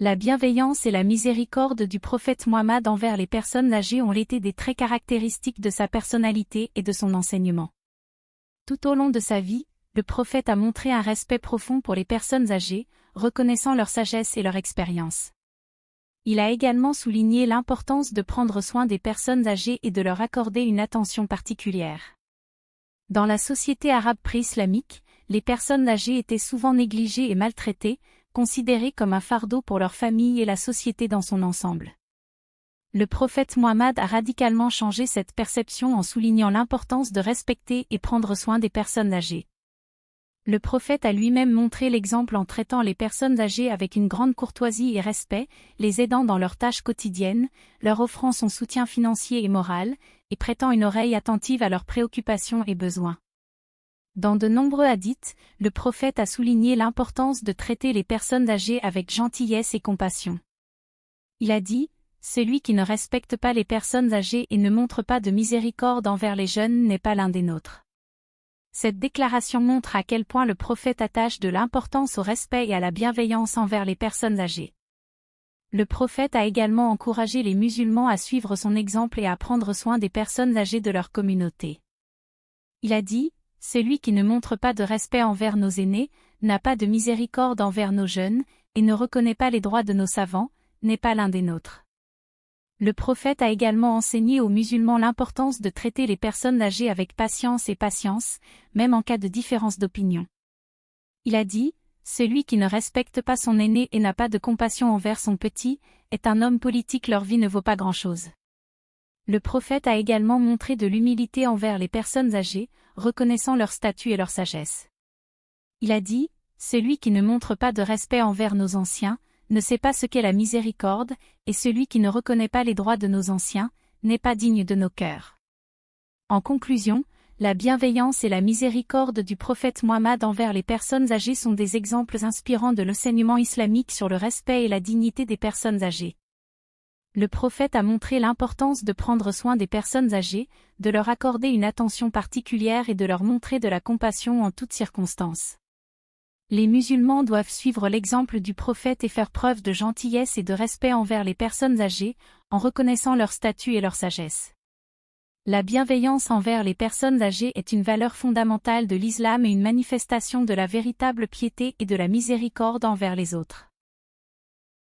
La bienveillance et la miséricorde du prophète Muhammad envers les personnes âgées ont été des traits caractéristiques de sa personnalité et de son enseignement. Tout au long de sa vie, le prophète a montré un respect profond pour les personnes âgées, reconnaissant leur sagesse et leur expérience. Il a également souligné l'importance de prendre soin des personnes âgées et de leur accorder une attention particulière. Dans la société arabe pré-islamique, les personnes âgées étaient souvent négligées et maltraitées, considérées comme un fardeau pour leur famille et la société dans son ensemble. Le prophète Muhammad a radicalement changé cette perception en soulignant l'importance de respecter et prendre soin des personnes âgées. Le prophète a lui-même montré l'exemple en traitant les personnes âgées avec une grande courtoisie et respect, les aidant dans leurs tâches quotidiennes, leur offrant son soutien financier et moral, et prêtant une oreille attentive à leurs préoccupations et besoins. Dans de nombreux hadiths, le prophète a souligné l'importance de traiter les personnes âgées avec gentillesse et compassion. Il a dit, « Celui qui ne respecte pas les personnes âgées et ne montre pas de miséricorde envers les jeunes n'est pas l'un des nôtres. » Cette déclaration montre à quel point le prophète attache de l'importance au respect et à la bienveillance envers les personnes âgées. Le prophète a également encouragé les musulmans à suivre son exemple et à prendre soin des personnes âgées de leur communauté. Il a dit, celui qui ne montre pas de respect envers nos aînés, n'a pas de miséricorde envers nos jeunes, et ne reconnaît pas les droits de nos savants, n'est pas l'un des nôtres. Le prophète a également enseigné aux musulmans l'importance de traiter les personnes âgées avec patience, même en cas de différence d'opinion. Il a dit, celui qui ne respecte pas son aîné et n'a pas de compassion envers son petit, est un homme politique, leur vie ne vaut pas grand-chose. Le prophète a également montré de l'humilité envers les personnes âgées, reconnaissant leur statut et leur sagesse. Il a dit, celui qui ne montre pas de respect envers nos anciens, ne sait pas ce qu'est la miséricorde, et celui qui ne reconnaît pas les droits de nos anciens, n'est pas digne de nos cœurs. En conclusion, la bienveillance et la miséricorde du prophète Muhammad envers les personnes âgées sont des exemples inspirants de l'enseignement islamique sur le respect et la dignité des personnes âgées. Le prophète a montré l'importance de prendre soin des personnes âgées, de leur accorder une attention particulière et de leur montrer de la compassion en toutes circonstances. Les musulmans doivent suivre l'exemple du prophète et faire preuve de gentillesse et de respect envers les personnes âgées, en reconnaissant leur statut et leur sagesse. La bienveillance envers les personnes âgées est une valeur fondamentale de l'islam et une manifestation de la véritable piété et de la miséricorde envers les autres.